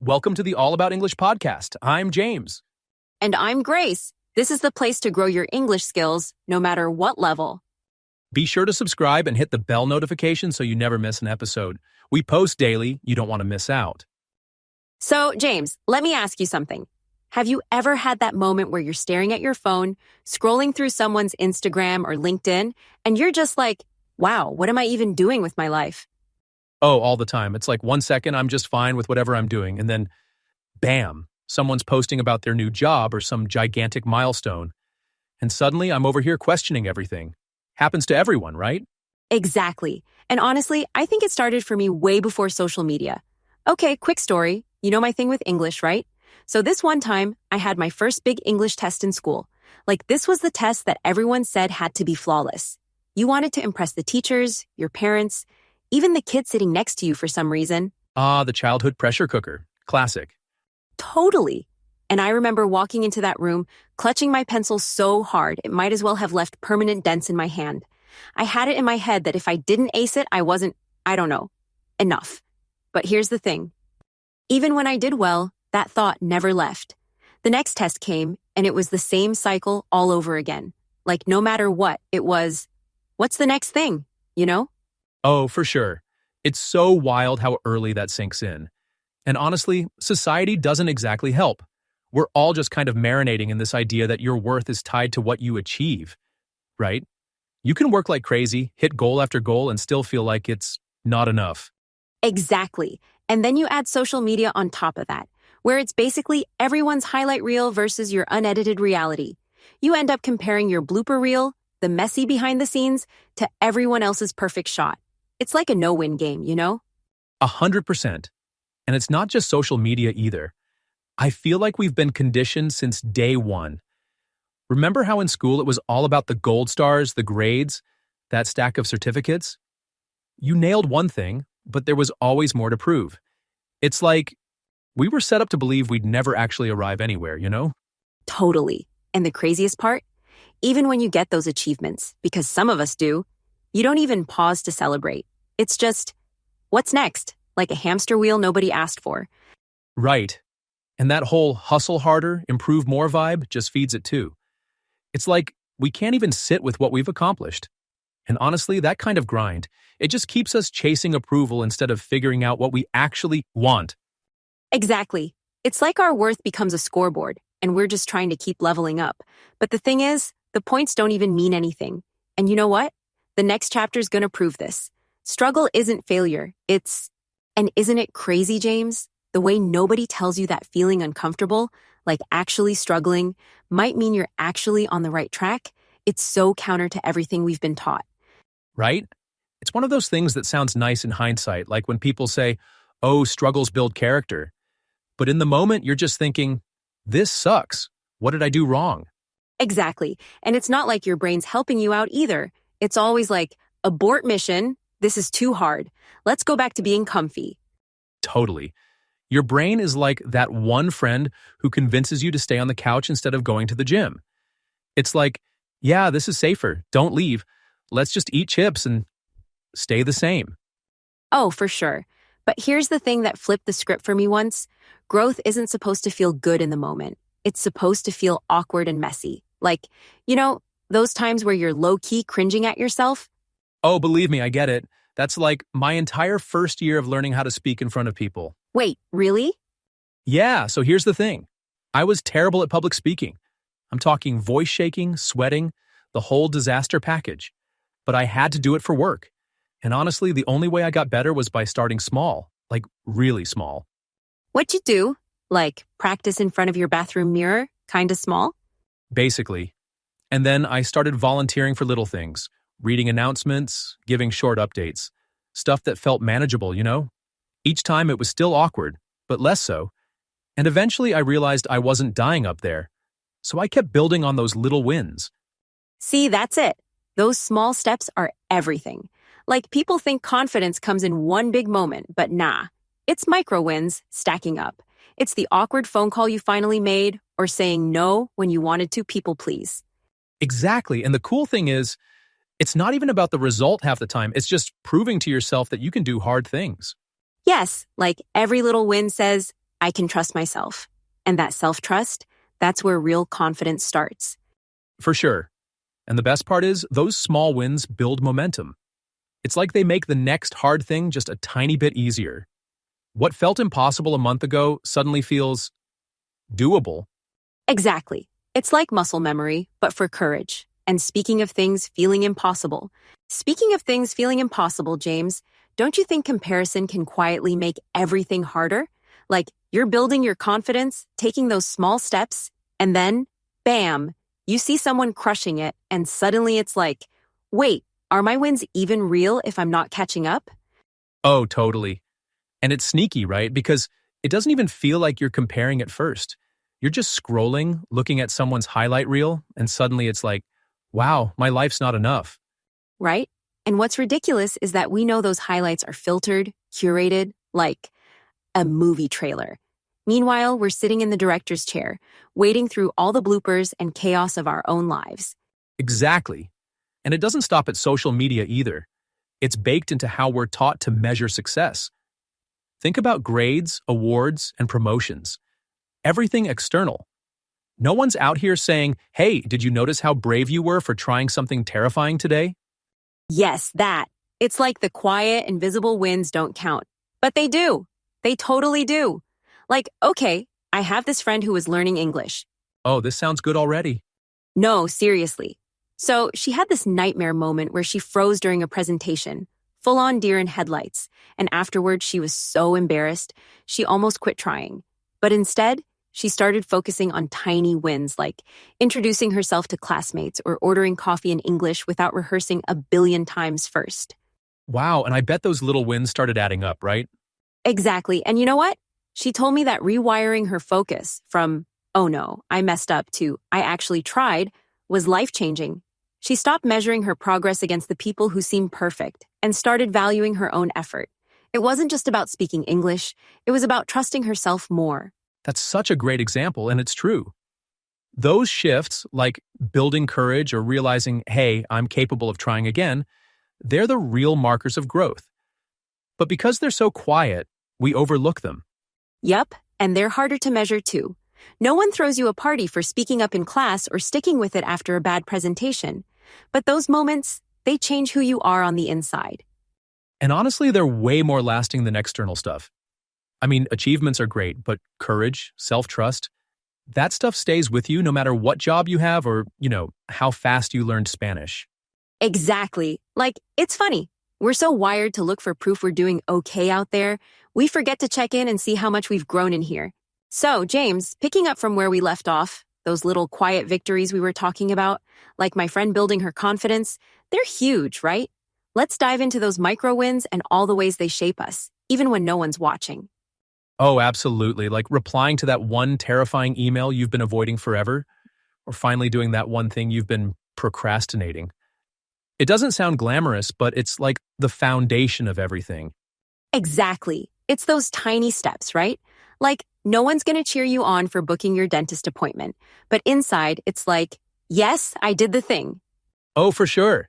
Welcome to the All About English podcast. I'm James. And I'm Grace. This is the place to grow your English skills, no matter what level. Be sure to subscribe and hit the bell notification so you never miss an episode. We post daily. You don't want to miss out. So, James, let me ask you something. Have you ever had that moment where you're staring at your phone, scrolling through someone's Instagram or LinkedIn, and you're just like, wow, what am I even doing with my life? Oh, all the time. It's like 1 second, I'm just fine with whatever I'm doing. And then, bam, someone's posting about their new job or some gigantic milestone. And suddenly I'm over here questioning everything. Happens to everyone, right? Exactly. And honestly, I think it started for me way before social media. Okay, quick story. You know my thing with English, right? So this one time, I had my first big English test in school. Like, this was the test that everyone said had to be flawless. You wanted to impress the teachers, your parents, even the kid sitting next to you for some reason. Ah, the childhood pressure cooker. Classic. Totally. And I remember walking into that room, clutching my pencil so hard it might as well have left permanent dents in my hand. I had it in my head that if I didn't ace it, I wasn't, enough. But here's the thing. Even when I did well, that thought never left. The next test came, and it was the same cycle all over again. Like, no matter what, it was, what's the next thing, you know? Oh, for sure. It's so wild how early that sinks in. And honestly, society doesn't exactly help. We're all just kind of marinating in this idea that your worth is tied to what you achieve, right? You can work like crazy, hit goal after goal, and still feel like it's not enough. Exactly. And then you add social media on top of that, where it's basically everyone's highlight reel versus your unedited reality. You end up comparing your blooper reel, the messy behind the scenes, to everyone else's perfect shot. It's like a no-win game, you know? 100%. And it's not just social media either. I feel like we've been conditioned since day one. Remember how in school it was all about the gold stars, the grades, that stack of certificates? You nailed one thing, but there was always more to prove. It's like we were set up to believe we'd never actually arrive anywhere, you know? Totally. And the craziest part? Even when you get those achievements, because some of us do, you don't even pause to celebrate. It's just, what's next? Like a hamster wheel nobody asked for. Right. And that whole hustle harder, improve more vibe just feeds it too. It's like we can't even sit with what we've accomplished. And honestly, that kind of grind, it just keeps us chasing approval instead of figuring out what we actually want. Exactly. It's like our worth becomes a scoreboard, and we're just trying to keep leveling up. But the thing is, the points don't even mean anything. And you know what? The next chapter's gonna prove this. Struggle isn't failure, and isn't it crazy, James? The way nobody tells you that feeling uncomfortable, like actually struggling, might mean you're actually on the right track. It's so counter to everything we've been taught. Right? It's one of those things that sounds nice in hindsight, like when people say, oh, struggles build character. But in the moment, you're just thinking, this sucks. What did I do wrong? Exactly. And it's not like your brain's helping you out either. It's always like, abort mission. This is too hard. Let's go back to being comfy. Totally. Your brain is like that one friend who convinces you to stay on the couch instead of going to the gym. It's like, yeah, this is safer. Don't leave. Let's just eat chips and stay the same. Oh, for sure. But here's the thing that flipped the script for me once. Growth isn't supposed to feel good in the moment. It's supposed to feel awkward and messy. Like, those times where you're low-key cringing at yourself. Oh, believe me, I get it. That's like my entire first year of learning how to speak in front of people. Wait, really? Yeah, so here's the thing. I was terrible at public speaking. I'm talking voice shaking, sweating, the whole disaster package. But I had to do it for work. And honestly, the only way I got better was by starting small, like really small. What'd you do? Like practice in front of your bathroom mirror, kinda small? Basically. And then I started volunteering for little things, reading announcements, giving short updates, stuff that felt manageable, you know? Each time it was still awkward, but less so. And eventually I realized I wasn't dying up there. So I kept building on those little wins. See, that's it. Those small steps are everything. Like, people think confidence comes in one big moment, but nah. It's micro wins stacking up. It's the awkward phone call you finally made, or saying no when you wanted to people please. Exactly. And the cool thing is, it's not even about the result half the time. It's just proving to yourself that you can do hard things. Yes, like every little win says, I can trust myself. And that self-trust, that's where real confidence starts. For sure. And the best part is, those small wins build momentum. It's like they make the next hard thing just a tiny bit easier. What felt impossible a month ago suddenly feels doable. Exactly. It's like muscle memory, but for courage. And speaking of things feeling impossible, James, don't you think comparison can quietly make everything harder? Like, you're building your confidence, taking those small steps, and then, bam, you see someone crushing it, and suddenly it's like, wait, are my wins even real if I'm not catching up? Oh, totally. And it's sneaky, right? Because it doesn't even feel like you're comparing at first. You're just scrolling, looking at someone's highlight reel, and suddenly it's like, wow, my life's not enough. Right? And what's ridiculous is that we know those highlights are filtered, curated, like a movie trailer. Meanwhile, we're sitting in the director's chair, wading through all the bloopers and chaos of our own lives. Exactly. And it doesn't stop at social media either. It's baked into how we're taught to measure success. Think about grades, awards, and promotions. Everything external. No one's out here saying, hey, did you notice how brave you were for trying something terrifying today? Yes, that. It's like the quiet, invisible wins don't count. But they do. They totally do. Like, okay, I have this friend who is learning English. Oh, this sounds good already. No, seriously. So she had this nightmare moment where she froze during a presentation, full on deer in headlights, and afterwards she was so embarrassed, she almost quit trying. But instead, she started focusing on tiny wins like introducing herself to classmates or ordering coffee in English without rehearsing a billion times first. Wow, and I bet those little wins started adding up, right? Exactly. And you know what? She told me that rewiring her focus from, oh no, I messed up to, I actually tried, was life-changing. She stopped measuring her progress against the people who seemed perfect and started valuing her own effort. It wasn't just about speaking English, it was about trusting herself more. That's such a great example, and it's true. Those shifts, like building courage or realizing, hey, I'm capable of trying again, they're the real markers of growth. But because they're so quiet, we overlook them. Yup, and they're harder to measure too. No one throws you a party for speaking up in class or sticking with it after a bad presentation. But those moments, they change who you are on the inside. And honestly, they're way more lasting than external stuff. I mean, achievements are great, but courage, self-trust, that stuff stays with you no matter what job you have or, how fast you learned Spanish. Exactly. Like, it's funny. We're so wired to look for proof we're doing okay out there, we forget to check in and see how much we've grown in here. So, James, picking up from where we left off, those little quiet victories we were talking about, like my friend building her confidence, they're huge, right? Let's dive into those micro wins and all the ways they shape us, even when no one's watching. Oh, absolutely. Like replying to that one terrifying email you've been avoiding forever, or finally doing that one thing you've been procrastinating. It doesn't sound glamorous, but it's like the foundation of everything. Exactly. It's those tiny steps, right? Like, no one's going to cheer you on for booking your dentist appointment, but inside, it's like, yes, I did the thing. Oh, for sure.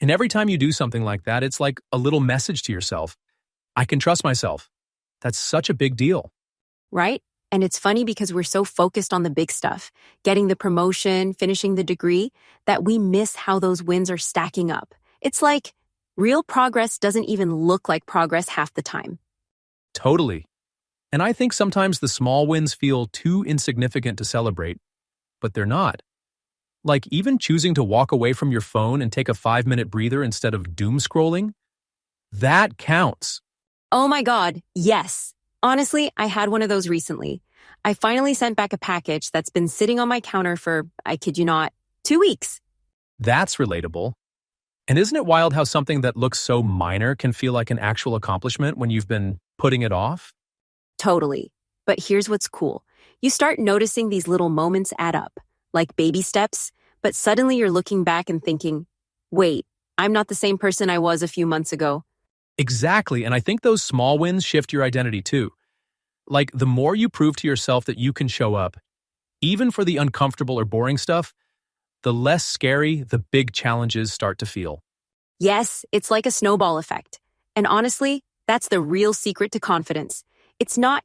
And every time you do something like that, it's like a little message to yourself. I can trust myself. That's such a big deal. Right? And it's funny because we're so focused on the big stuff, getting the promotion, finishing the degree, that we miss how those wins are stacking up. It's like real progress doesn't even look like progress half the time. Totally. And I think sometimes the small wins feel too insignificant to celebrate, but they're not. Like even choosing to walk away from your phone and take a 5-minute breather instead of doom scrolling, that counts. Oh my God, yes. Honestly, I had one of those recently. I finally sent back a package that's been sitting on my counter for, I kid you not, 2 weeks. That's relatable. And isn't it wild how something that looks so minor can feel like an actual accomplishment when you've been putting it off? Totally. But here's what's cool. You start noticing these little moments add up, like baby steps, but suddenly you're looking back and thinking, wait, I'm not the same person I was a few months ago. Exactly, and I think those small wins shift your identity too. Like, the more you prove to yourself that you can show up, even for the uncomfortable or boring stuff, the less scary the big challenges start to feel. Yes, it's like a snowball effect. And honestly, that's the real secret to confidence. It's not,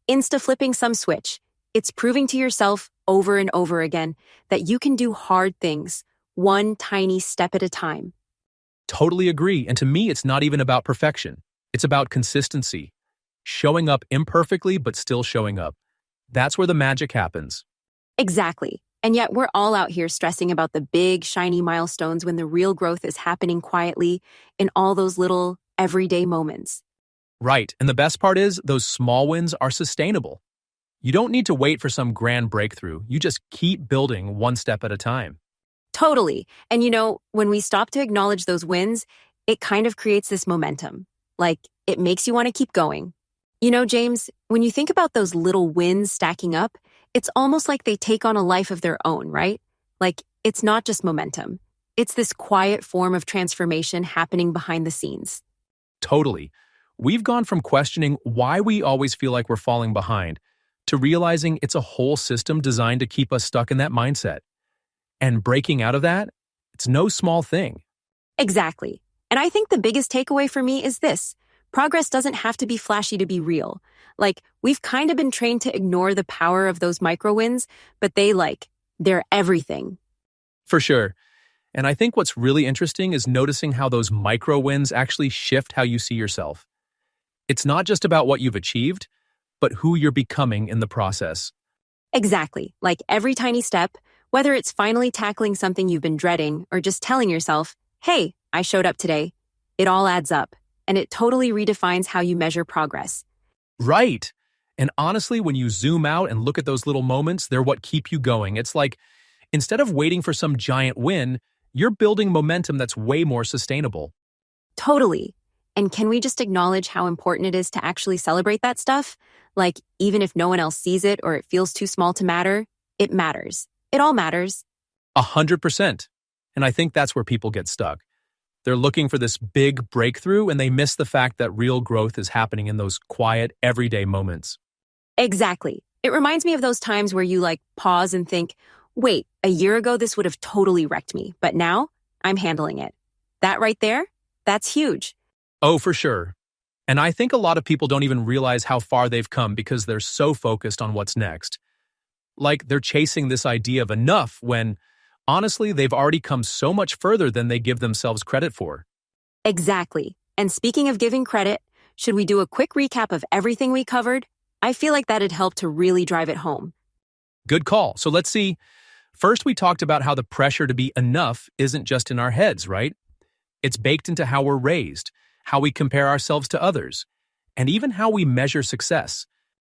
insta-flipping some switch. It's proving to yourself over and over again that you can do hard things, one tiny step at a time. Totally agree. And to me, it's not even about perfection. It's about consistency. Showing up imperfectly, but still showing up. That's where the magic happens. Exactly. And yet we're all out here stressing about the big, shiny milestones when the real growth is happening quietly in all those little everyday moments. Right. And the best part is those small wins are sustainable. You don't need to wait for some grand breakthrough. You just keep building one step at a time. Totally. And when we stop to acknowledge those wins, it kind of creates this momentum. Like, it makes you want to keep going. James, when you think about those little wins stacking up, it's almost like they take on a life of their own, right? Like, it's not just momentum. It's this quiet form of transformation happening behind the scenes. Totally. We've gone from questioning why we always feel like we're falling behind to realizing it's a whole system designed to keep us stuck in that mindset. And breaking out of that, it's no small thing. Exactly. And I think the biggest takeaway for me is this. Progress doesn't have to be flashy to be real. Like, we've kind of been trained to ignore the power of those micro wins, but they're everything. For sure. And I think what's really interesting is noticing how those micro wins actually shift how you see yourself. It's not just about what you've achieved, but who you're becoming in the process. Exactly. Like every tiny step, whether it's finally tackling something you've been dreading or just telling yourself, hey, I showed up today, it all adds up, and it totally redefines how you measure progress. Right. And honestly, when you zoom out and look at those little moments, they're what keep you going. It's like, instead of waiting for some giant win, you're building momentum that's way more sustainable. Totally. And can we just acknowledge how important it is to actually celebrate that stuff? Like, even if no one else sees it or it feels too small to matter, it matters. It all matters. 100%. And I think that's where people get stuck. They're looking for this big breakthrough and they miss the fact that real growth is happening in those quiet, everyday moments. Exactly. It reminds me of those times where you pause and think, wait, a year ago this would have totally wrecked me, but now I'm handling it. That right there, that's huge. Oh, for sure. And I think a lot of people don't even realize how far they've come because they're so focused on what's next. Like they're chasing this idea of enough when, honestly, they've already come so much further than they give themselves credit for. Exactly. And speaking of giving credit, should we do a quick recap of everything we covered? I feel like that'd help to really drive it home. Good call. So let's see. First, we talked about how the pressure to be enough isn't just in our heads, right? It's baked into how we're raised, how we compare ourselves to others, and even how we measure success.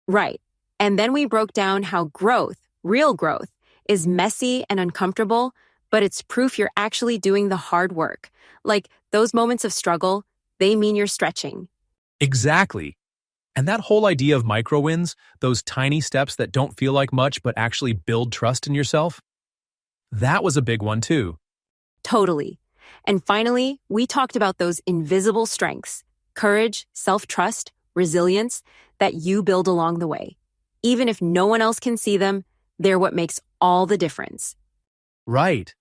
Right. And then we broke down how growth, real growth, is messy and uncomfortable, but it's proof you're actually doing the hard work. Like those moments of struggle, they mean you're stretching. Exactly. And that whole idea of micro wins, those tiny steps that don't feel like much but actually build trust in yourself, that was a big one too. Totally. And finally, we talked about those invisible strengths, courage, self-trust, resilience that you build along the way. Even if no one else can see them, they're what makes all the difference. Right.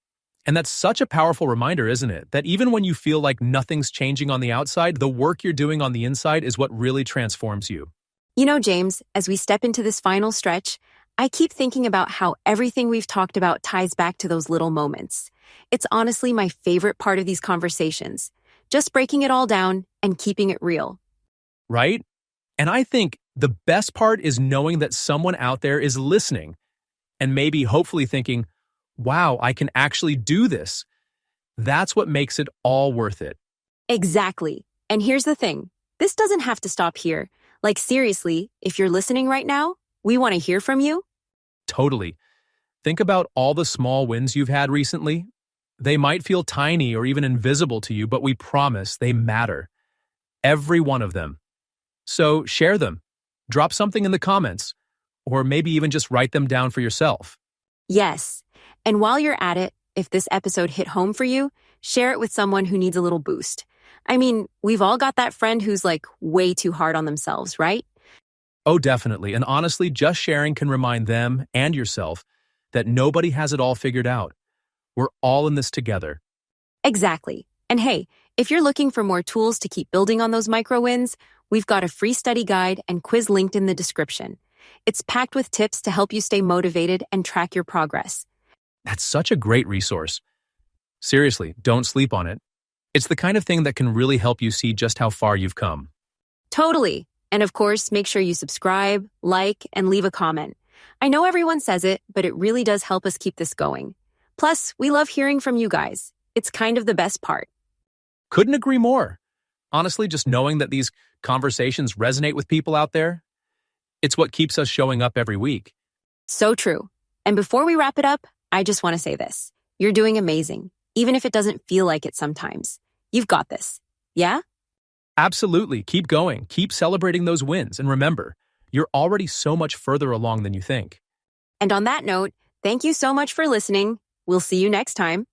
And that's such a powerful reminder, isn't it? That even when you feel like nothing's changing on the outside, the work you're doing on the inside is what really transforms you. James, as we step into this final stretch, I keep thinking about how everything we've talked about ties back to those little moments. It's honestly my favorite part of these conversations, just breaking it all down and keeping it real. Right? And I think the best part is knowing that someone out there is listening and maybe hopefully thinking, wow, I can actually do this. That's what makes it all worth it. Exactly. And here's the thing. This doesn't have to stop here. Like seriously, if you're listening right now, we want to hear from you. Totally. Think about all the small wins you've had recently. They might feel tiny or even invisible to you, but we promise they matter. Every one of them. So share them. Drop something in the comments. Or maybe even just write them down for yourself. Yes. And while you're at it, if this episode hit home for you, share it with someone who needs a little boost. I mean, we've all got that friend who's way too hard on themselves, right? Oh, definitely. And honestly, just sharing can remind them and yourself that nobody has it all figured out. We're all in this together. Exactly. And hey, if you're looking for more tools to keep building on those micro wins, We've got a free study guide and quiz linked in the description. It's packed with tips to help you stay motivated and track your progress. That's such a great resource. Seriously, don't sleep on it. It's the kind of thing that can really help you see just how far you've come. Totally. And of course, make sure you subscribe, like, and leave a comment. I know everyone says it, but it really does help us keep this going. Plus, we love hearing from you guys. It's kind of the best part. Couldn't agree more. Honestly, just knowing that these conversations resonate with people out there, it's what keeps us showing up every week. So true. And before we wrap it up, I just want to say this. You're doing amazing, even if it doesn't feel like it sometimes. You've got this. Yeah? Absolutely. Keep going. Keep celebrating those wins. And remember, you're already so much further along than you think. And on that note, thank you so much for listening. We'll see you next time.